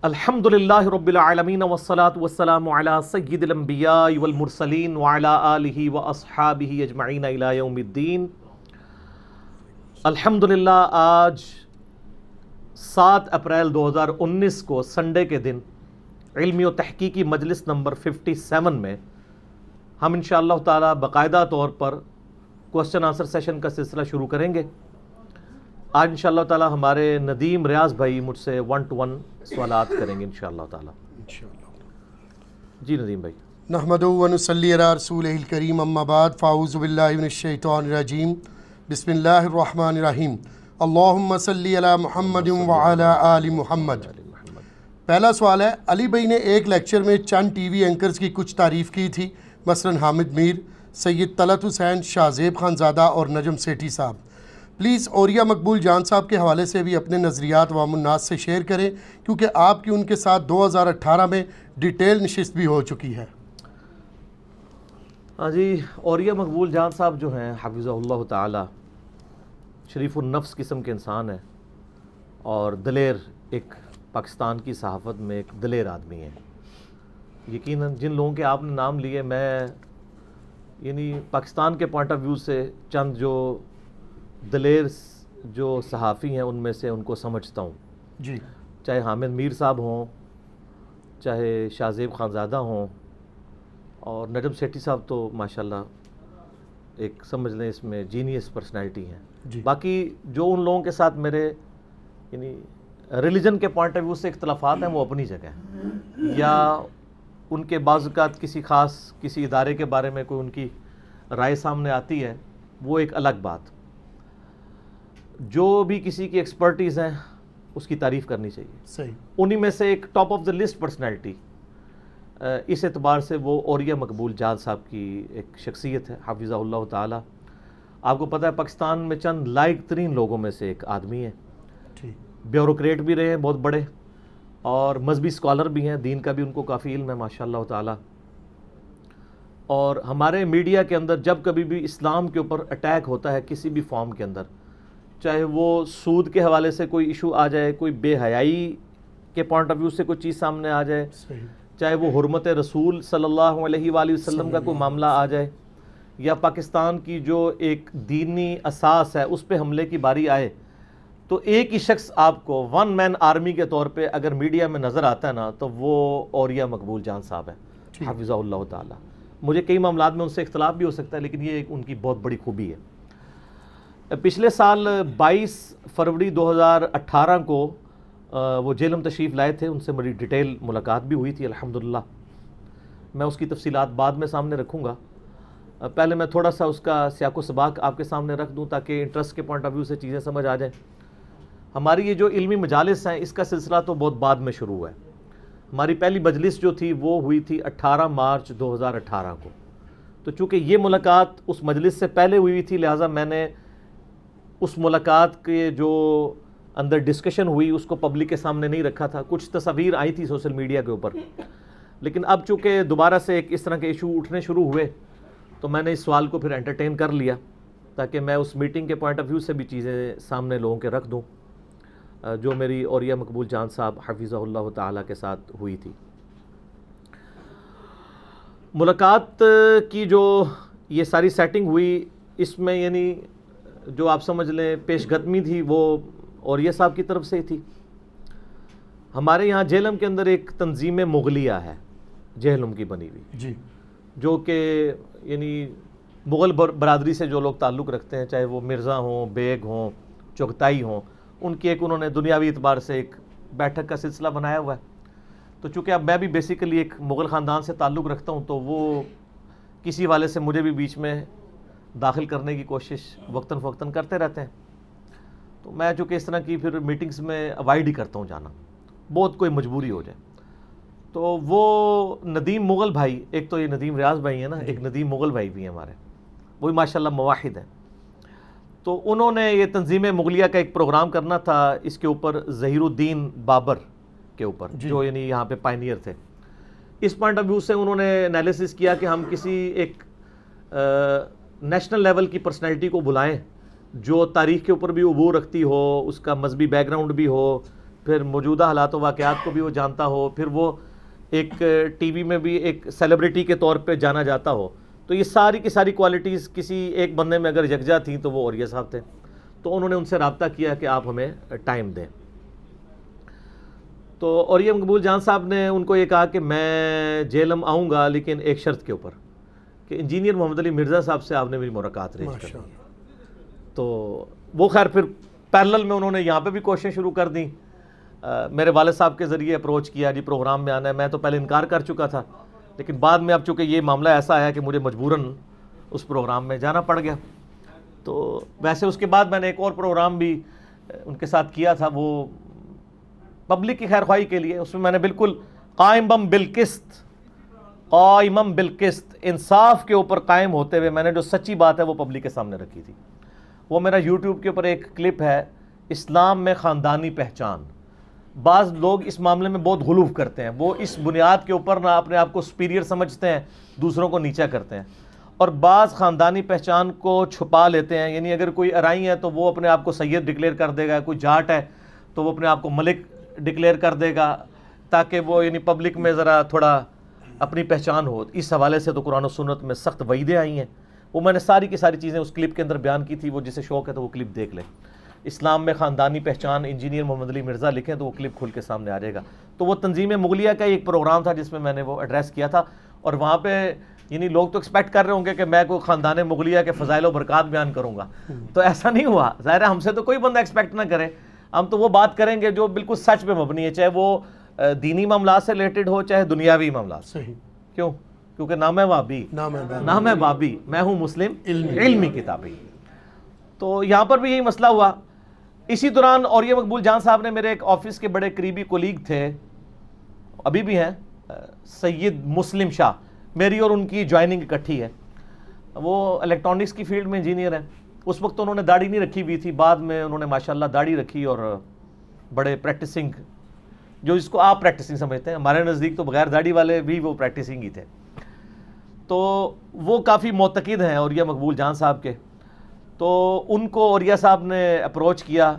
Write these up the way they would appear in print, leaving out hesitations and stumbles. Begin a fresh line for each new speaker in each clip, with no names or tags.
الحمدللہ رب العالمین والصلاة والسلام علی سید الانبیاء والمرسلین وعلی آلہ واصحابہ اجمعین الی یوم الدین۔ الحمدللہ آج 7 اپریل 2019 کو سنڈے کے دن علمی و تحقیقی مجلس نمبر 57 میں ہم انشاءاللہ تعالی باقاعدہ طور پر کوسچن آنسر سیشن کا سلسلہ شروع کریں گے۔ آج انشاءاللہ تعالی ہمارے ندیم ریاض بھائی مجھ سے 1 to 1 سوالات کریں گے انشاءاللہ تعالی۔ جی ندیم بھائی۔
نحمدہ و نصلی علی رسولہ الکریم، اما بعد، فاعوذ باللہ من الشیطان الرجیم، بسم اللہ الرحمن الرحیم، اللہم صلی علی محمد وعلی آل محمد۔ پہلا سوال ہے، علی بھائی نے ایک لیکچر میں چند ٹی وی اینکرز کی کچھ تعریف کی تھی، مثلا حامد میر، سید طلعت حسین، شاہ زیب خان زادہ اور نجم سیٹھی صاحب۔ پلیز اوریہ مقبول جان صاحب کے حوالے سے بھی اپنے نظریات عوام الناس سے شیئر کریں، کیونکہ آپ کی ان کے ساتھ 2018 میں ڈیٹیل نشست بھی ہو چکی ہے۔
ہاں جی، اوریہ مقبول جان صاحب جو ہیں حفظہ اللہ تعالی، شریف النفس قسم کے انسان ہیں اور دلیر، ایک پاکستان کی صحافت میں ایک دلیر آدمی ہیں۔ یقیناً جن لوگوں کے آپ نے نام لیے، میں پاکستان کے پوائنٹ آف ویو سے چند جو دلیر جو صحافی ہیں ان میں سے ان کو سمجھتا ہوں۔
جی،
چاہے حامد میر صاحب ہوں، چاہے شاہ زیب خان زادہ ہوں، اور نجم سیٹھی صاحب تو ماشاءاللہ ایک سمجھ لیں اس میں جینیس پرسنالٹی ہیں۔
جی،
باقی جو ان لوگوں کے ساتھ میرے ریلیجن کے پوائنٹ آف ویو سے اختلافات ہیں وہ اپنی جگہ ہیں، یا ان کے بعض اوقات کسی ادارے کے بارے میں کوئی ان کی رائے سامنے آتی ہے، وہ ایک الگ بات۔ جو بھی کسی کی ایکسپرٹیز ہیں اس کی تعریف کرنی چاہیے۔
صحیح۔
انہی میں سے ایک top of the list personality اس اعتبار سے وہ اوریہ مقبول جان صاحب کی ایک شخصیت ہے، حفظہ اللہ تعالی۔ آپ کو پتہ ہے پاکستان میں چند لائق ترین لوگوں میں سے ایک آدمی ہے، بیوروکریٹ بھی رہے ہیں بہت بڑے، اور مذہبی اسکالر بھی ہیں، دین کا بھی ان کو کافی علم ہے ماشاءاللہ تعالی۔ اور ہمارے میڈیا کے اندر جب کبھی بھی اسلام کے اوپر اٹیک ہوتا ہے کسی بھی فارم کے اندر، چاہے وہ سود کے حوالے سے کوئی ایشو آ جائے، کوئی بے حیائی کے پوائنٹ آف ویو سے کوئی چیز سامنے آ جائے، چاہے وہ حرمت رسول صلی اللہ علیہ وآلہ وسلم کا کوئی معاملہ آ جائے، یا پاکستان کی جو ایک دینی اساس ہے اس پہ حملے کی باری آئے، تو ایک ہی شخص آپ کو 1 مین آرمی کے طور پہ اگر میڈیا میں نظر آتا ہے نا، تو وہ اوریہ مقبول جان صاحب ہے حفظہ اللہ تعالی۔ مجھے کئی معاملات میں ان سے اختلاف بھی ہو سکتا ہے، لیکن یہ ایک ان کی بہت بڑی خوبی ہے۔ پچھلے سال 22 فروری 2018 کو وہ جیلم تشریف لائے تھے، ان سے بڑی ڈیٹیل ملاقات بھی ہوئی تھی الحمدللہ۔ میں اس کی تفصیلات بعد میں سامنے رکھوں گا، پہلے میں تھوڑا سا اس کا سیاق و سباق آپ کے سامنے رکھ دوں تاکہ انٹرسٹ کے پوائنٹ آف ویو سے چیزیں سمجھ آ جائیں۔ ہماری یہ جو علمی مجالس ہیں اس کا سلسلہ تو بہت بعد میں شروع ہوا ہے۔ ہماری پہلی مجلس جو تھی وہ ہوئی تھی 18 مارچ 2018 کو، تو چونکہ یہ ملاقات اس مجلس سے پہلے ہوئی تھی، لہٰذا میں نے اس ملاقات کے جو اندر ڈسکشن ہوئی اس کو پبلک کے سامنے نہیں رکھا تھا۔ کچھ تصاویر آئی تھی سوشل میڈیا کے اوپر، لیکن اب چونکہ دوبارہ سے ایک اس طرح کے ایشو اٹھنے شروع ہوئے تو میں نے اس سوال کو پھر انٹرٹین کر لیا تاکہ میں اس میٹنگ کے پوائنٹ آف ویو سے بھی چیزیں سامنے لوگوں کے رکھ دوں جو میری اوریہ مقبول جان صاحب حفظہ اللہ تعالیٰ کے ساتھ ہوئی تھی۔ ملاقات کی جو یہ ساری سیٹنگ ہوئی، اس میں جو آپ سمجھ لیں پیش قدمی تھی وہ اوریہ صاحب کی طرف سے ہی تھی۔ ہمارے یہاں جہلم کے اندر ایک تنظیم مغلیہ ہے جہلم کی بنی ہوئی،
جی،
جو کہ مغل برادری سے جو لوگ تعلق رکھتے ہیں، چاہے وہ مرزا ہوں، بیگ ہوں، چغتائی ہوں، ان کی ایک انہوں نے دنیاوی اعتبار سے ایک بیٹھک کا سلسلہ بنایا ہوا ہے۔ تو چونکہ اب میں بھی بیسیکلی ایک مغل خاندان سے تعلق رکھتا ہوں، تو وہ کسی والے سے مجھے بھی بیچ میں داخل کرنے کی کوشش وقتاً فوقتاً کرتے رہتے ہیں، تو میں چونکہ اس طرح کی پھر میٹنگز میں اوائڈ ہی کرتا ہوں جانا، بہت کوئی مجبوری ہو جائے۔ تو وہ ندیم مغل بھائی، ایک تو یہ ندیم ریاض بھائی ہیں نا، ایک ندیم مغل بھائی بھی ہیں ہمارے، وہی ماشاءاللہ مواحد ہیں۔ تو انہوں نے یہ تنظیم مغلیہ کا ایک پروگرام کرنا تھا، اس کے اوپر ظہیر الدین بابر کے اوپر، جو یہاں پہ پائنیئر تھے۔ اس پوائنٹ آف ویو سے انہوں نے انالیسس کیا کہ ہم کسی ایک نیشنل لیول کی پرسنالٹی کو بلائیں جو تاریخ کے اوپر بھی عبور رکھتی ہو، اس کا مذہبی بیک گراؤنڈ بھی ہو، پھر موجودہ حالات و واقعات کو بھی وہ جانتا ہو، پھر وہ ایک ٹی وی میں بھی ایک سیلیبریٹی کے طور پہ جانا جاتا ہو، تو یہ ساری کی ساری کوالٹیز کسی ایک بندے میں اگر یکجا تھیں تو وہ اوریہ صاحب تھے. تو انہوں نے ان سے رابطہ کیا کہ آپ ہمیں ٹائم دیں. تو اوریہ مقبول جان صاحب نے ان کو یہ کہا کہ میں جہلم آؤں گا لیکن ایک شرط کے اوپر، کہ انجینئر محمد علی مرزا صاحب سے آپ نے میری ملاقات ارینج کرنی ہے. تو وہ خیر پھر پیرلل میں انہوں نے یہاں پہ بھی کوششیں شروع کر دیں. میرے والد صاحب کے ذریعے اپروچ کیا، جی پروگرام میں آنا ہے. میں تو پہلے انکار کر چکا تھا، لیکن بعد میں اب چونکہ یہ معاملہ ایسا آیا کہ مجھے مجبوراً اس پروگرام میں جانا پڑ گیا. تو ویسے اس کے بعد میں نے ایک اور پروگرام بھی ان کے ساتھ کیا تھا، وہ پبلک کی خیر خواہی کے لیے. اس میں میں نے بالکل قائمم بالقسط انصاف کے اوپر قائم ہوتے ہوئے میں نے جو سچی بات ہے وہ پبلک کے سامنے رکھی تھی. وہ میرا یوٹیوب کے اوپر ایک کلپ ہے، اسلام میں خاندانی پہچان. بعض لوگ اس معاملے میں بہت غلو کرتے ہیں، وہ اس بنیاد کے اوپر نہ اپنے آپ کو سپیریئر سمجھتے ہیں، دوسروں کو نیچا کرتے ہیں، اور بعض خاندانی پہچان کو چھپا لیتے ہیں. یعنی اگر کوئی ارائی ہے تو وہ اپنے آپ کو سید ڈکلیئر کر دے گا، کوئی جاٹ ہے تو وہ اپنے آپ کو ملک ڈکلیئر کر دے گا، تاکہ وہ یعنی پبلک میں ذرا تھوڑا اپنی پہچان ہو. اس حوالے سے تو قرآن و سنت میں سخت وعیدیں آئی ہیں. وہ میں نے ساری کی ساری چیزیں اس کلپ کے اندر بیان کی تھی. وہ جسے شوق ہے تو وہ کلپ دیکھ لیں. اسلام میں خاندانی پہچان انجینئر محمد علی مرزا لکھیں تو وہ کلپ کھل کے سامنے آ جائے گا. تو وہ تنظیم مغلیہ کا ایک پروگرام تھا جس میں میں نے وہ ایڈریس کیا تھا. اور وہاں پہ یعنی لوگ تو ایکسپیکٹ کر رہے ہوں گے کہ میں کوئی خاندان مغلیہ کے فضائل و برکات بیان کروں گا، تو ایسا نہیں ہوا. ظاہر ہے ہم سے تو کوئی بندہ ایکسپیکٹ نہ کرے. ہم تو وہ بات کریں گے جو بالکل سچ پہ مبنی ہے، چاہے وہ دینی معاملات سے ریلیٹڈ ہو چاہے دنیاوی معاملات. صحیح. کیوں؟ کیونکہ نام ہے وابی، نام ہے بابی، میں ہوں مسلم علمی کتابی. تو یہاں پر بھی یہی مسئلہ ہوا. اسی دوران اوریہ مقبول جان صاحب نے میرے ایک آفس کے بڑے قریبی کولیگ تھے، ابھی بھی ہیں، سید مسلم شاہ. میری اور ان کی جوائننگ اکٹھی ہے. وہ الیکٹرانکس کی فیلڈ میں انجینئر ہیں. اس وقت انہوں نے داڑھی نہیں رکھی ہوئی تھی، بعد میں انہوں نے ماشاءاللہ داڑھی رکھی اور بڑے پریکٹسنگ، جو اس کو آپ پریکٹسنگ سمجھتے ہیں، ہمارے نزدیک تو بغیر داڑھی والے بھی وہ پریکٹسنگ ہی تھے. تو وہ کافی معتقد ہیں اوریہ مقبول جان صاحب کے. تو ان کو اوریہ صاحب نے اپروچ کیا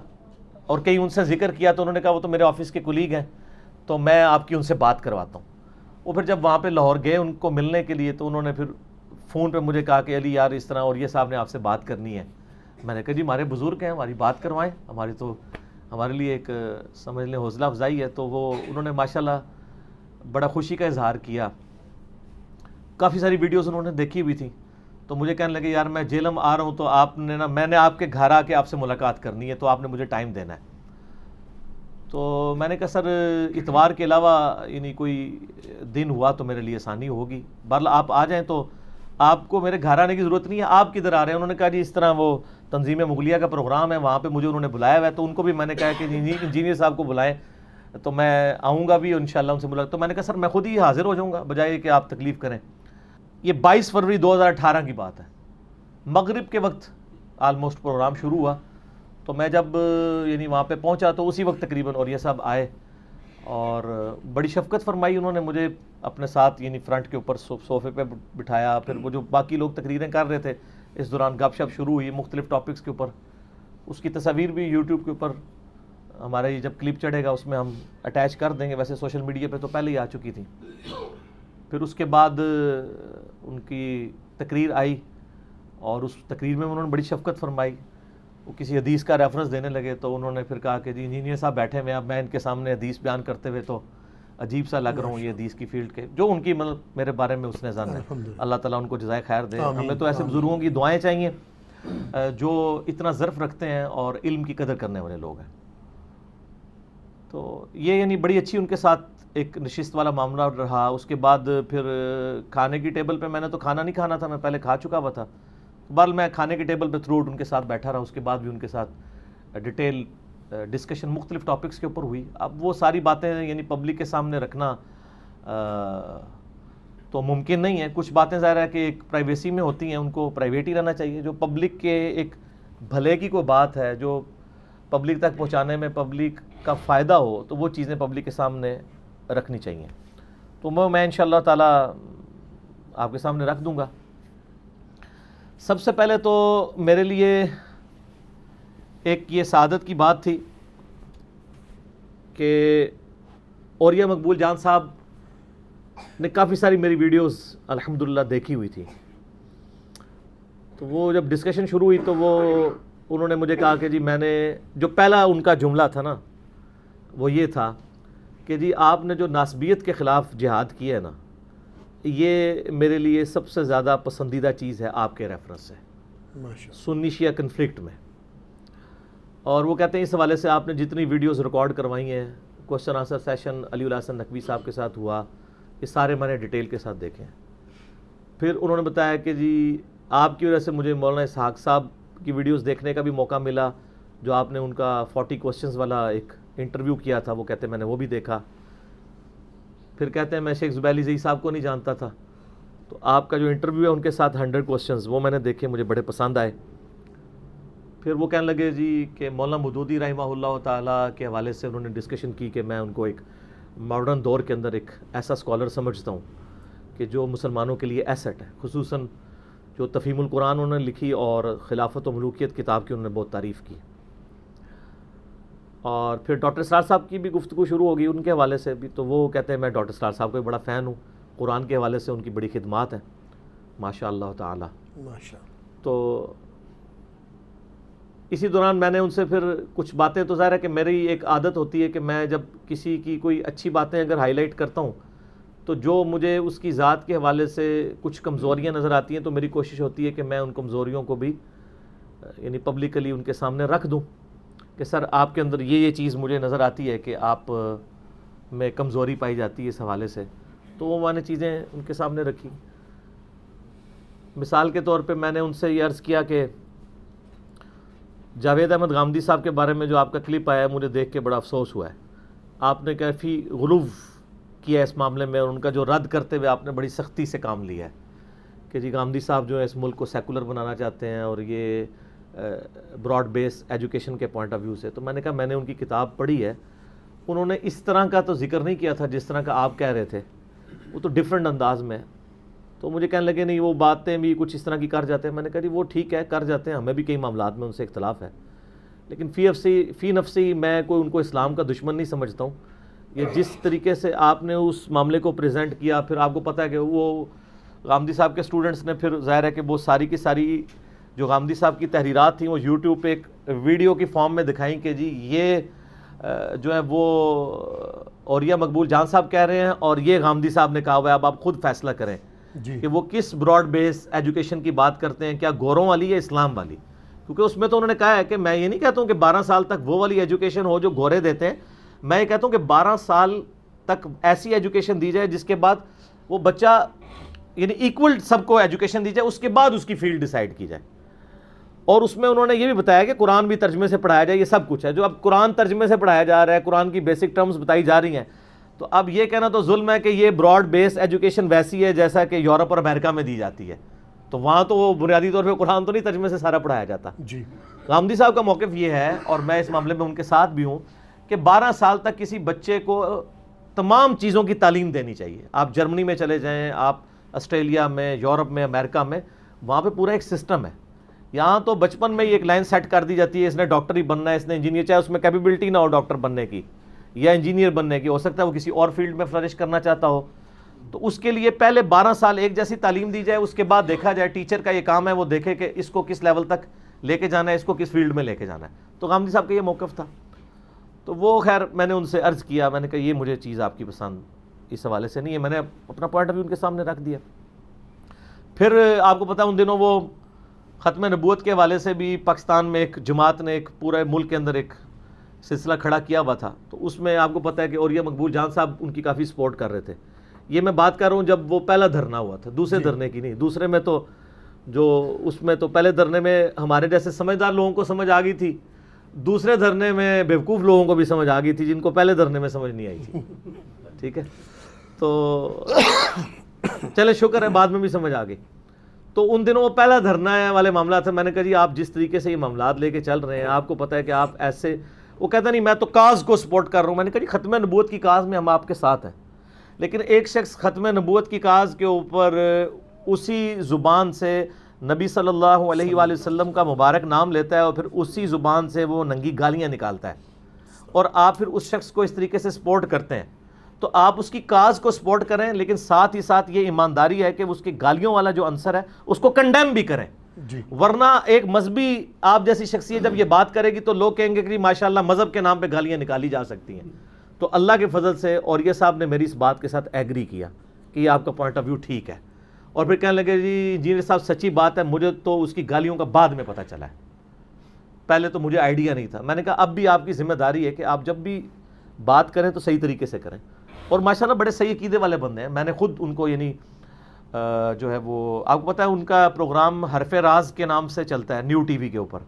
اور کہیں ان سے ذکر کیا تو انہوں نے کہا وہ تو میرے آفس کے کولیگ ہیں، تو میں آپ کی ان سے بات کرواتا ہوں. وہ پھر جب وہاں پہ لاہور گئے ان کو ملنے کے لیے تو انہوں نے پھر فون پہ مجھے کہا کہ علی یار اس طرح اوریہ صاحب نے آپ سے بات کرنی ہے. میں نے کہا جی ہمارے بزرگ ہیں، ہماری بات کروائیں، ہمارے لیے ایک سمجھ لیں حوصلہ افزائی ہے. تو وہ انہوں نے ماشاءاللہ بڑا خوشی کا اظہار کیا. کافی ساری ویڈیوز انہوں نے دیکھی ہوئی تھیں. تو مجھے کہنے لگے یار میں جہلم آ رہا ہوں تو آپ نے میں نے آپ کے گھر آ کے آپ سے ملاقات کرنی ہے، تو آپ نے مجھے ٹائم دینا ہے. تو میں نے کہا سر اتوار کے علاوہ یعنی کوئی دن ہوا تو میرے لیے آسانی ہوگی. بہرحال آپ آ جائیں، تو آپ کو میرے گھر آنے کی ضرورت نہیں ہے، آپ کدھر آ رہے ہیں؟ انہوں نے کہا جی اس طرح وہ تنظیم مغلیہ کا پروگرام ہے، وہاں پہ مجھے انہوں نے بلایا ہوا ہے. تو ان کو بھی میں نے کہا کہ انجینئر صاحب کو بلائیں تو میں آؤں گا بھی انشاءاللہ ان سے ملاقات. تو میں نے کہا سر میں خود ہی حاضر ہو جاؤں گا بجائے کہ آپ تکلیف کریں. یہ 22 فروری 2018 کی بات ہے. مغرب کے وقت آلموسٹ پروگرام شروع ہوا. تو میں جب یعنی وہاں پہ پہنچا تو اسی وقت تقریباً اوریہ صاحب آئے اور بڑی شفقت فرمائی. انہوں نے مجھے اپنے ساتھ یعنی فرنٹ کے اوپر صوفے پہ بٹھایا. پھر وہ جو باقی لوگ تقریریں کر رہے تھے اس دوران گپ شپ شروع ہوئی مختلف ٹاپکس کے اوپر. اس کی تصاویر بھی یوٹیوب کے اوپر ہمارا یہ جب کلپ چڑھے گا اس میں ہم اٹیچ کر دیں گے. ویسے سوشل میڈیا پہ تو پہلے ہی آ چکی تھی. پھر اس کے بعد ان کی تقریر آئی اور اس تقریر میں انہوں نے بڑی شفقت فرمائی. وہ کسی حدیث کا ریفرنس دینے لگے تو انہوں نے پھر کہا کہ جی انجینئر صاحب بیٹھے ہوئے، اب میں ان کے سامنے حدیث بیان کرتے ہوئے تو عجیب سا لگ رہا ہوں. یہ حدیث کی فیلڈ کے جو ان کی مطلب میرے بارے میں اس نے جانا ہے، اللہ تعالیٰ ان کو جزائے خیر دے. ہمیں تو ایسے بزرگوں کی دعائیں چاہیے جو اتنا ظرف رکھتے ہیں اور علم کی قدر کرنے والے لوگ ہیں. تو یہ یعنی بڑی اچھی ان کے ساتھ ایک نشست والا معاملہ رہا. اس کے بعد پھر کھانے کی ٹیبل پہ میں نے تو کھانا نہیں کھانا تھا، میں پہلے کھا چکا ہوا تھا. بہرحال میں کھانے کی ٹیبل پہ تھرو آؤٹ ان کے ساتھ بیٹھا رہا. اس کے بعد بھی ان کے ساتھ ڈیٹیل ڈسکشن مختلف ٹاپکس کے اوپر ہوئی. اب وہ ساری باتیں یعنی پبلک کے سامنے رکھنا تو ممکن نہیں ہے. کچھ باتیں ظاہر ہے کہ ایک پرائیویسی میں ہوتی ہیں، ان کو پرائیویٹ ہی رہنا چاہیے. جو پبلک کے ایک بھلے کی کوئی بات ہے جو پبلک تک پہنچانے میں پبلک کا فائدہ ہو تو وہ چیزیں پبلک کے سامنے رکھنی چاہیے. تو میں انشاءاللہ تعالیٰ آپ کے سامنے رکھ دوں گا. سب سے پہلے تو میرے لیے ایک یہ سعادت کی بات تھی کہ اوریہ مقبول جان صاحب نے کافی ساری میری ویڈیوز الحمدللہ دیکھی ہوئی تھی. تو وہ جب ڈسکشن شروع ہوئی تو انہوں نے مجھے کہا کہ جی میں نے جو پہلا ان کا جملہ تھا نا وہ یہ تھا کہ جی آپ نے جو ناسبیت کے خلاف جہاد کیا ہے نا یہ میرے لیے سب سے زیادہ پسندیدہ چیز ہے آپ کے ریفرنس سے سنی شیعہ کنفلکٹ میں. اور وہ کہتے ہیں اس حوالے سے آپ نے جتنی ویڈیوز ریکارڈ کروائی ہیں, کوشچن آنسر سیشن علی الحسن نقوی صاحب کے ساتھ ہوا, یہ سارے میں نے ڈیٹیل کے ساتھ دیکھے ہیں. پھر انہوں نے بتایا کہ جی آپ کی وجہ سے مجھے مولانا اسحاق صاحب کی ویڈیوز دیکھنے کا بھی موقع ملا, جو آپ نے ان کا 40 کوسچنز والا ایک انٹرویو کیا تھا, وہ کہتے ہیں میں نے وہ بھی دیکھا. پھر کہتے ہیں میں شیخ زبیلی زئی صاحب کو نہیں جانتا تھا, تو آپ کا جو انٹرویو ہے ان کے ساتھ 100 کوسچنز وہ میں نے دیکھے, مجھے بڑے پسند آئے. پھر وہ کہنے لگے جی کہ مولانا مودودی رحمہ اللہ تعالیٰ کے حوالے سے انہوں نے ڈسکشن کی کہ میں ان کو ایک ماڈرن دور کے اندر ایک ایسا اسکالر سمجھتا ہوں کہ جو مسلمانوں کے لیے ایسٹ ہے, خصوصاً جو تفہیم القرآن انہوں نے لکھی اور خلافت و ملوکیت کتاب کی انہوں نے بہت تعریف کی. اور پھر ڈاکٹر اسرار صاحب کی بھی گفتگو شروع ہوگی ان کے حوالے سے بھی, تو وہ کہتے ہیں میں ڈاکٹر اسرار صاحب کا بڑا فین ہوں, قرآن کے حوالے سے ان کی بڑی خدمات ہیں ماشاء اللہ تعالیٰ. تو اسی دوران میں نے ان سے پھر کچھ باتیں, تو ظاہر ہے کہ میری ایک عادت ہوتی ہے کہ میں جب کسی کی کوئی اچھی باتیں اگر ہائی لائٹ کرتا ہوں تو جو مجھے اس کی ذات کے حوالے سے کچھ کمزوریاں نظر آتی ہیں تو میری کوشش ہوتی ہے کہ میں ان کمزوریوں کو بھی یعنی پبلکلی ان کے سامنے رکھ دوں کہ سر آپ کے اندر یہ چیز مجھے نظر آتی ہے کہ آپ میں کمزوری پائی جاتی ہے اس حوالے سے. تو وہ میں نے چیزیں ان کے سامنے رکھی. مثال کے طور پہ میں نے ان سے یہ عرض کیا کہ جاوید احمد غامدی صاحب کے بارے میں جو آپ کا کلپ آیا ہے مجھے دیکھ کے بڑا افسوس ہوا ہے. آپ نے کافی غلو کیا اس معاملے میں, اور ان کا جو رد کرتے ہوئے آپ نے بڑی سختی سے کام لیا ہے کہ جی غامدی صاحب جو ہے اس ملک کو سیکولر بنانا چاہتے ہیں اور یہ براڈ بیس ایجوکیشن کے پوائنٹ آف ویو سے. تو میں نے کہا میں نے ان کی کتاب پڑھی ہے, انہوں نے اس طرح کا تو ذکر نہیں کیا تھا جس طرح کا آپ کہہ رہے تھے, وہ تو ڈیفرنٹ انداز میں. تو مجھے کہنے لگے نہیں وہ باتیں بھی کچھ اس طرح کی کر جاتے ہیں. میں نے کہا جی وہ ٹھیک ہے کر جاتے ہیں, ہمیں بھی کئی معاملات میں ان سے اختلاف ہے, لیکن فی نفسی میں کوئی ان کو اسلام کا دشمن نہیں سمجھتا ہوں. یہ جس طریقے سے آپ نے اس معاملے کو پریزنٹ کیا, پھر آپ کو پتہ ہے کہ وہ غامدی صاحب کے اسٹوڈنٹس نے پھر ظاہر ہے کہ وہ ساری کی ساری جو غامدی صاحب کی تحریرات تھیں وہ یوٹیوب پہ ایک ویڈیو کی فارم میں دکھائیں کہ جی یہ جو ہے وہ اوریہ مقبول جان صاحب کہہ رہے ہیں اور یہ غامدی صاحب نے کہا ہوا ہے, اب آپ خود فیصلہ کریں کہ وہ کس براڈ بیس ایجوکیشن کی بات کرتے ہیں, کیا گوروں والی یا اسلام والی. کیونکہ اس میں تو انہوں نے کہا ہے کہ میں یہ نہیں کہتا ہوں کہ 12 سال تک وہ والی ایجوکیشن ہو جو گورے دیتے ہیں, میں یہ کہتا ہوں کہ 12 سال تک ایسی ایجوکیشن دی جائے جس کے بعد وہ بچہ یعنی ایکول سب کو ایجوکیشن دی جائے, اس کے بعد اس کی فیلڈ ڈیسائیڈ کی جائے. اور اس میں انہوں نے یہ بھی بتایا کہ قرآن بھی ترجمے سے پڑھایا جائے, یہ سب کچھ ہے جو اب قرآن ترجمے سے پڑھایا جا رہا ہے, قرآن کی بیسک ٹرمز بتائی جا رہی ہیں. تو اب یہ کہنا تو ظلم ہے کہ یہ براڈ بیس ایجوکیشن ویسی ہے جیسا کہ یورپ اور امریکہ میں دی جاتی ہے, تو وہاں تو وہ بنیادی طور پہ قرآن تو نہیں ترجمے سے سارا پڑھایا جاتا.
جی
غامدی صاحب کا موقف یہ ہے, اور میں اس معاملے میں ان کے ساتھ بھی ہوں, کہ 12 سال تک کسی بچے کو تمام چیزوں کی تعلیم دینی چاہیے. آپ جرمنی میں چلے جائیں, آپ آسٹریلیا میں, یورپ میں, امریکہ میں, وہاں پہ پورا ایک سسٹم ہے. یہاں تو بچپن میں ہی ایک لائن سیٹ کر دی جاتی ہے, اس نے ڈاکٹر ہی بننا ہے, اس نے انجینئر, چاہے اس میں کیپیبلٹی نہ ہو ڈاکٹر بننے کی یا انجینئر بننے کی, ہو سکتا ہے وہ کسی اور فیلڈ میں فلرش کرنا چاہتا ہو, تو اس کے لیے پہلے 12 سال ایک جیسی تعلیم دی جائے, اس کے بعد دیکھا جائے ٹیچر کا یہ کام ہے وہ دیکھے کہ اس کو کس لیول تک لے کے جانا ہے, اس کو کس فیلڈ میں لے کے جانا ہے. تو غامدی صاحب کا یہ موقف تھا. تو وہ خیر میں نے ان سے عرض کیا, میں نے کہا یہ مجھے چیز آپ کی پسند اس حوالے سے نہیں ہے, میں نے اپنا پوائنٹ آف ویو ان کے سامنے رکھ دیا. پھر آپ کو پتہ ان دنوں وہ ختم نبوت کے حوالے سے بھی پاکستان میں ایک جماعت نے ایک پورے ملک کے اندر ایک سلسلہ کھڑا کیا ہوا تھا, تو اس میں آپ کو پتہ ہے کہ اوریہ مقبول جان صاحب ان کی کافی سپورٹ کر رہے تھے. یہ میں بات کر رہا ہوں جب وہ پہلا دھرنا ہوا تھا, دوسرے دھرنے کی نہیں. دوسرے میں تو جو اس میں تو پہلے دھرنے میں ہمارے جیسے سمجھدار لوگوں کو سمجھ آ گئی تھی, دوسرے دھرنے میں بیوقوف لوگوں کو بھی سمجھ آ گئی تھی جن کو پہلے دھرنے میں سمجھ نہیں آئی تھی. ٹھیک ہے, تو چلے شکر ہے بعد میں بھی سمجھ آ گئی. تو ان دنوں وہ پہلا دھرنا والے معاملات تھے. میں نے کہا جی آپ جس طریقے سے یہ معاملات لے کے چل رہے ہیں, آپ کو پتہ ہے کہ آپ ایسے, وہ کہتا نہیں میں تو کاز کو سپورٹ کر رہا ہوں. میں نے کہا جی ختم نبوت کی کاز میں ہم آپ کے ساتھ ہیں, لیکن ایک شخص ختم نبوت کی کاز کے اوپر اسی زبان سے نبی صلی اللہ علیہ وآلہ وسلم کا مبارک نام لیتا ہے اور پھر اسی زبان سے وہ ننگی گالیاں نکالتا ہے, اور آپ پھر اس شخص کو اس طریقے سے سپورٹ کرتے ہیں تو آپ اس کی کاز کو سپورٹ کریں، لیکن ساتھ ہی ساتھ یہ ایمانداری ہے کہ اس کی گالیوں والا جو عنصر ہے اس کو کنڈیم بھی کریں.
جی
ورنہ ایک مذہبی آپ جیسی شخصیت جب یہ بات کرے گی تو لوگ کہیں گے کہ ماشاءاللہ مذہب کے نام پہ گالیاں نکالی جا سکتی ہیں. تو اللہ کے فضل سے اور یہ صاحب نے میری اس بات کے ساتھ ایگری کیا کہ یہ آپ کا پوائنٹ آف ویو ٹھیک ہے، اور پھر کہنے لگے جی انجینئر صاحب سچی بات ہے، مجھے تو اس کی گالیوں کا بعد میں پتہ چلا ہے، پہلے تو مجھے آئیڈیا نہیں تھا. میں نے کہا اب بھی آپ کی ذمہ داری ہے کہ آپ جب بھی بات کریں تو صحیح طریقے سے کریں. اور ماشاءاللہ بڑے صحیح عقیدے والے بندے ہیں. میں نے خود ان کو یعنی جو ہے وہ آپ کو پتہ ہے ان کا پروگرام حرف راز کے نام سے چلتا ہے نیو ٹی وی کے اوپر،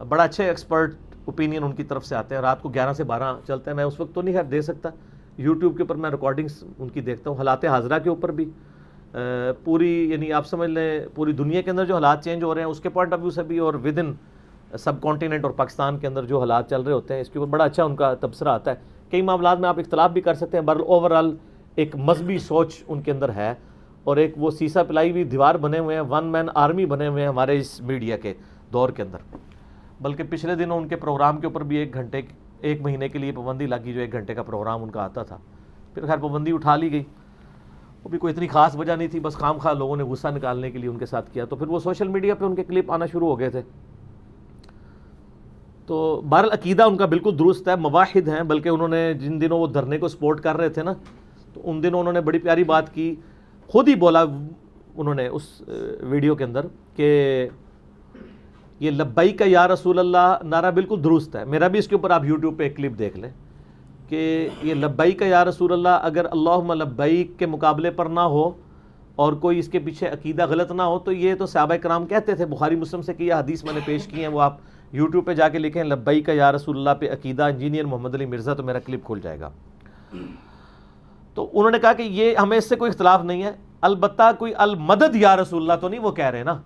بڑا اچھے ایکسپرٹ اوپینین ان کی طرف سے آتے ہیں، رات کو 11 سے 12 چلتے ہیں. میں اس وقت تو نہیں خیر دے سکتا، یوٹیوب کے اوپر میں ریکارڈنگز ان کی دیکھتا ہوں. حالات حاضرہ کے اوپر بھی پوری یعنی آپ سمجھ لیں پوری دنیا کے اندر جو حالات چینج ہو رہے ہیں اس کے پوائنٹ آف ویو سے بھی، اور ود ان سب کانٹیننٹ اور پاکستان کے اندر جو حالات چل رہے ہوتے ہیں اس کے اوپر بڑا اچھا ان کا تبصرہ آتا ہے. کئی معاملات میں آپ اختلاف بھی کر سکتے ہیں، بہرحال اوور آل ایک مذہبی سوچ ان کے اندر ہے، اور ایک وہ سیسا پلائی ہوئی دیوار بنے ہوئے ہیں، ون مین آرمی بنے ہوئے ہیں ہمارے اس میڈیا کے دور کے اندر. بلکہ پچھلے دنوں ان کے پروگرام کے اوپر بھی 1 مہینے کے لیے پابندی لگی، جو 1 گھنٹے کا پروگرام ان کا آتا تھا. پھر خیر پابندی اٹھا لی گئی، وہ بھی کوئی اتنی خاص وجہ نہیں تھی، بس خام خواہ لوگوں نے غصہ نکالنے کے لیے ان کے ساتھ کیا. تو پھر وہ سوشل میڈیا پہ ان کے کلپ آنا شروع ہو گئے تھے. تو بہرحال عقیدہ ان کا بالکل درست ہے، مواحد ہیں. بلکہ انہوں نے جن دنوں وہ دھرنے کو سپورٹ کر رہے تھے نا، تو ان دنوں انہوں نے بڑی پیاری بات کی، خود ہی بولا انہوں نے اس ویڈیو کے اندر کہ یہ لبیک یا رسول اللہ نعرہ بالکل درست ہے. میرا بھی اس کے اوپر آپ یوٹیوب پہ ایک کلپ دیکھ لیں کہ یہ لبیک یا رسول اللہ اگر اللہم لبیک کے مقابلے پر نہ ہو اور کوئی اس کے پیچھے عقیدہ غلط نہ ہو تو یہ تو صحابہ کرام کہتے تھے. بخاری مسلم سے کہ یہ حدیث میں نے پیش کی ہیں، وہ آپ یوٹیوب پہ جا کے لکھیں لبیک یا رسول اللہ پہ عقیدہ انجینئر محمد علی مرزا، تو میرا کلپ کھل جائے گا. تو انہوں نے کہا کہ یہ ہمیں اس سے کوئی اختلاف نہیں ہے، البتہ کوئی المدد یا رسول اللہ تو نہیں وہ کہہ رہے نا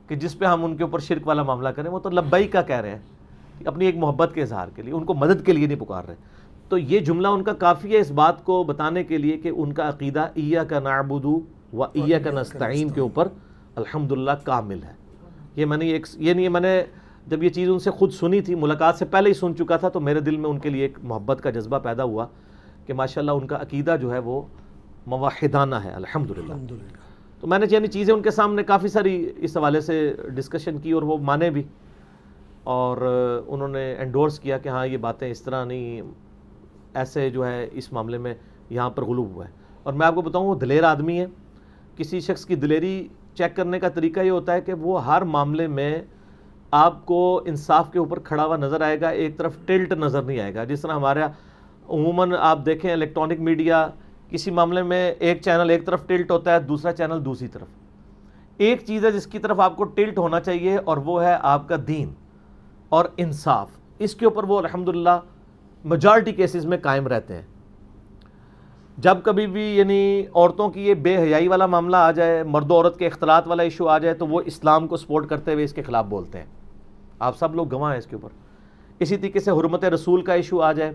کہ جس پہ ہم ان کے اوپر شرک والا معاملہ کریں. وہ تو لبیک کا کہہ رہے ہیں اپنی ایک محبت کے اظہار کے لیے، ان کو مدد کے لیے نہیں پکار رہے. تو یہ جملہ ان کا کافی ہے اس بات کو بتانے کے لیے کہ ان کا عقیدہ ایاک نعبد و ایاک نستعین کے اوپر الحمدللہ کامل ہے. یہ میں نے یہ نہیں، میں نے جب یہ چیز ان سے خود سنی تھی، ملاقات سے پہلے ہی سن چکا تھا، تو میرے دل میں ان کے لیے ایک محبت کا جذبہ پیدا ہوا کہ ماشاءاللہ ان کا عقیدہ جو ہے وہ موحدانہ ہے الحمدللہ. تو میں نے یعنی چیزیں ان کے سامنے کافی ساری اس حوالے سے ڈسکشن کی، اور وہ مانے بھی، اور انہوں نے انڈورس کیا کہ ہاں یہ باتیں اس طرح نہیں، ایسے جو ہے اس معاملے میں یہاں پر غلو ہوا ہے. اور میں آپ کو بتاؤں وہ دلیر آدمی ہے. کسی شخص کی دلیری چیک کرنے کا طریقہ یہ ہوتا ہے کہ وہ ہر معاملے میں آپ کو انصاف کے اوپر کھڑا ہوا نظر آئے گا، ایک طرف ٹلٹ نظر نہیں آئے گا. جس طرح ہمارا عموماً آپ دیکھیں الیکٹرانک میڈیا کسی معاملے میں ایک چینل ایک طرف ٹلٹ ہوتا ہے، دوسرا چینل دوسری طرف. ایک چیز ہے جس کی طرف آپ کو ٹلٹ ہونا چاہیے، اور وہ ہے آپ کا دین اور انصاف. اس کے اوپر وہ الحمدللہ میجارٹی کیسز میں قائم رہتے ہیں. جب کبھی بھی یعنی عورتوں کی یہ بے حیائی والا معاملہ آ جائے، مرد و عورت کے اختلاط والا ایشو آ جائے، تو وہ اسلام کو سپورٹ کرتے ہوئے اس کے خلاف بولتے ہیں. آپ سب لوگ گواہ ہیں اس کے اوپر. اسی طریقے سے حرمت رسول کا ایشو آ جائے،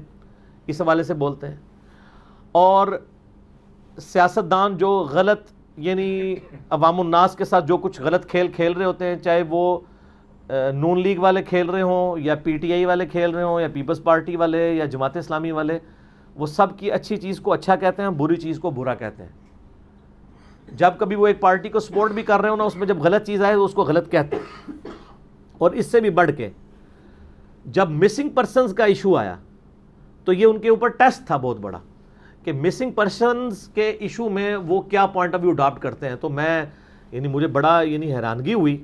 اس حوالے سے بولتے ہیں. اور سیاستدان جو غلط یعنی عوام الناس کے ساتھ جو کچھ غلط کھیل کھیل رہے ہوتے ہیں، چاہے وہ نون لیگ والے کھیل رہے ہوں یا پی ٹی آئی والے کھیل رہے ہوں یا پیپلز پارٹی والے یا جماعت اسلامی والے، وہ سب کی اچھی چیز کو اچھا کہتے ہیں، بری چیز کو برا کہتے ہیں. جب کبھی وہ ایک پارٹی کو سپورٹ بھی کر رہے ہوں نا، اس میں جب غلط چیز آئے تو اس کو غلط کہتے ہیں. اور اس سے بھی بڑھ کے جب مسنگ پرسنز کا ایشو آیا تو یہ ان کے اوپر ٹیسٹ تھا بہت بڑا کہ مسنگ پرسنز کے ایشو میں وہ کیا پوائنٹ آف ویو اڈاپٹ کرتے ہیں. تو میں یعنی مجھے بڑا یعنی حیرانگی ہوئی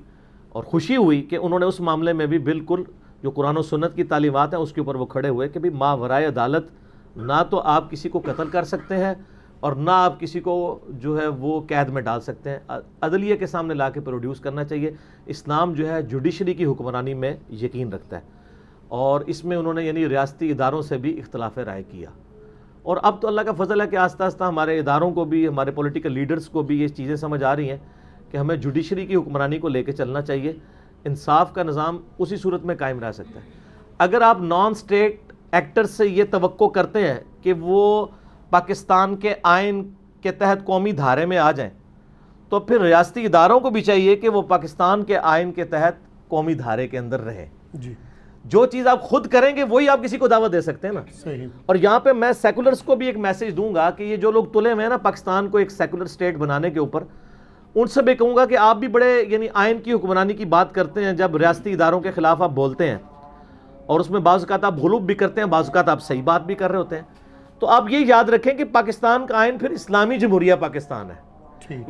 اور خوشی ہوئی کہ انہوں نے اس معاملے میں بھی بالکل جو قرآن و سنت کی تعلیمات ہیں اس کے اوپر وہ کھڑے ہوئے کہ بھی ماورائے عدالت نہ تو آپ کسی کو قتل کر سکتے ہیں اور نہ آپ کسی کو جو ہے وہ قید میں ڈال سکتے ہیں. عدلیہ کے سامنے لا کے پروڈیوس کرنا چاہیے. اسلام جو ہے جوڈیشری کی حکمرانی میں یقین رکھتا ہے، اور اس میں انہوں نے یعنی ریاستی اداروں سے بھی اختلاف رائے کیا. اور اب تو اللہ کا فضل ہے کہ آہستہ آہستہ ہمارے اداروں کو بھی، ہمارے پولیٹیکل لیڈرز کو بھی یہ چیزیں سمجھ آ رہی ہیں کہ ہمیں جوڈیشری کی حکمرانی کو لے کے چلنا چاہیے. انصاف کا نظام اسی صورت میں قائم رہ سکتا ہے. اگر آپ نان اسٹیٹ ایکٹر سے یہ توقع کرتے ہیں کہ وہ پاکستان کے آئین کے تحت قومی دھارے میں آ جائیں، تو پھر ریاستی اداروں کو بھی چاہیے کہ وہ پاکستان کے آئین کے تحت قومی دھارے کے اندر رہیں.
جی.
جو چیز آپ خود کریں گے وہی آپ کسی کو دعوت دے سکتے ہیں نا.
صحیح.
اور یہاں پہ میں سیکولرز کو بھی ایک میسج دوں گا کہ یہ جو لوگ تلے ہوئے ہیں نا پاکستان کو ایک سیکولر سٹیٹ بنانے کے اوپر, ان سے بھی کہوں گا کہ آپ بھی بڑے یعنی آئین کی حکمرانی کی بات کرتے ہیں جب ریاستی اداروں کے خلاف آپ بولتے ہیں, اور اس میں بعض اوقات آپ غلوب بھی کرتے ہیں, بعض اوقات آپ صحیح بات بھی کر رہے ہوتے ہیں. تو آپ یہ یاد رکھیں کہ پاکستان کا آئین پھر اسلامی جمہوریہ پاکستان ہے.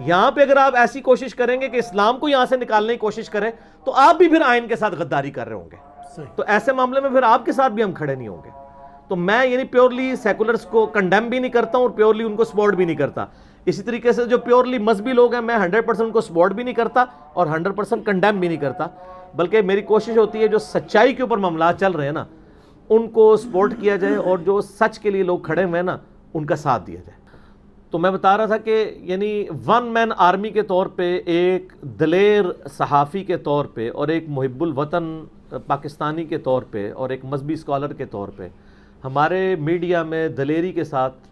یہاں پہ اگر آپ ایسی کوشش کریں گے کہ اسلام کو یہاں سے نکالنے کی کوشش کریں تو آپ بھی پھر آئین کے ساتھ غداری کر رہے ہوں گے. تو ایسے معاملے میں پھر آپ کے ساتھ بھی ہم کھڑے نہیں ہوں گے. تو میں یعنی پیورلی سیکولرز کو کنڈیم بھی نہیں کرتا ہوں اور پیورلی ان کو سپورٹ بھی نہیں کرتا. اسی طریقے سے جو پیورلی مذہبی لوگ ہیں میں 100% ان کو سپورٹ بھی نہیں کرتا اور 100% کنڈیم بھی نہیں کرتا, بلکہ میری کوشش ہوتی ہے جو سچائی کے اوپر معاملات چل رہے ہیں نا ان کو سپورٹ کیا جائے, اور جو سچ کے لیے لوگ کھڑے ہوئے ہیں نا ان کا ساتھ دیا جائے. تو میں بتا رہا تھا کہ یعنی ون مین آرمی کے طور پہ, ایک دلیر صحافی کے طور پہ, اور ایک محب الوطن پاکستانی کے طور پہ, اور ایک مذہبی اسکالر کے طور پہ ہمارے میڈیا میں دلیری کے ساتھ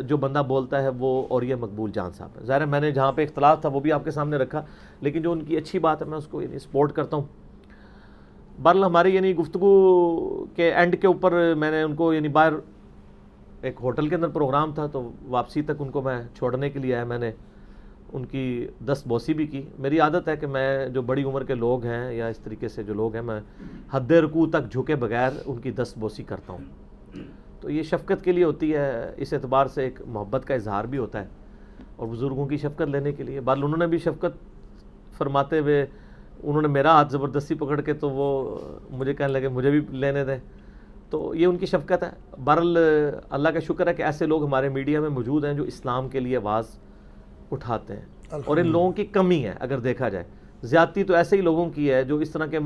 جو بندہ بولتا ہے وہ اوریہ مقبول جان صاحب ہے. ظاہر ہے میں نے جہاں پہ اختلاف تھا وہ بھی آپ کے سامنے رکھا, لیکن جو ان کی اچھی بات ہے میں اس کو یعنی سپورٹ کرتا ہوں. بہرحال ہماری یعنی گفتگو کے اینڈ کے اوپر میں نے ان کو یعنی باہر ایک ہوٹل کے اندر پروگرام تھا تو واپسی تک ان کو میں چھوڑنے کے لیے آیا, میں نے ان کی دست بوسی بھی کی. میری عادت ہے کہ میں جو بڑی عمر کے لوگ ہیں یا اس طریقے سے جو لوگ ہیں میں حد رکوع تک جھکے بغیر ان کی دست بوسی کرتا ہوں. تو یہ شفقت کے لیے ہوتی ہے, اس اعتبار سے ایک محبت کا اظہار بھی ہوتا ہے, اور بزرگوں کی شفقت لینے کے لیے. بہرحال انہوں نے بھی شفقت فرماتے ہوئے انہوں نے میرا ہاتھ زبردستی پکڑ کے تو وہ مجھے کہنے لگے مجھے بھی لینے دیں, تو یہ ان کی شفقت ہے. بہرحال اللہ کا شکر ہے کہ ایسے لوگ ہمارے میڈیا میں موجود ہیں جو اسلام کے لیے آواز اٹھاتے ہیں, اور ان لوگوں کی کمی ہے. اگر دیکھا جائے زیادتی تو ایسے ہی لوگوں کی ہے جو اس طرح کے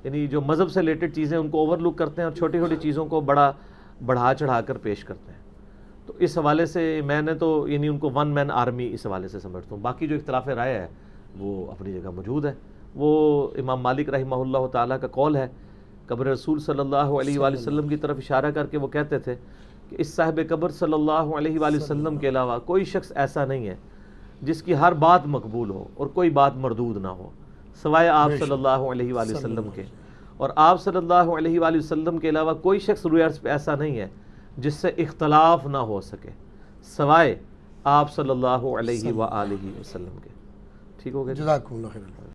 یعنی جو مذہب سے ریلیٹڈ چیزیں ان کو اوور لک کرتے ہیں اور چھوٹی چھوٹی چیزوں کو بڑھا چڑھا کر پیش کرتے ہیں. تو اس حوالے سے میں نے تو یعنی ان کو ون مین آرمی اس حوالے سے سمجھتا ہوں. باقی جو اختلاف رائے ہے وہ اپنی جگہ موجود ہے. وہ امام مالک رحمہ اللہ تعالیٰ کا قول ہے, قبر رسول صلی اللہ علیہ وآلہ وسلم کی طرف اشارہ کر کے وہ کہتے تھے کہ اس صاحب قبر صلی اللہ علیہ وآلہ وسلم کے علاوہ کوئی شخص ایسا نہیں ہے جس کی ہر بات مقبول ہو اور کوئی بات مردود نہ ہو سوائے آپ صلی اللہ علیہ وآلہ وسلم کے. اور آپ صلی اللہ علیہ وآلہ وسلم کے علاوہ کوئی شخص روئے عرض پہ ایسا نہیں ہے جس سے اختلاف نہ ہو سکے سوائے آپ صلی اللہ علیہ وآلہ وسلم کے. ٹھیک ہو گیا؟
جزاکم اللہ خیر.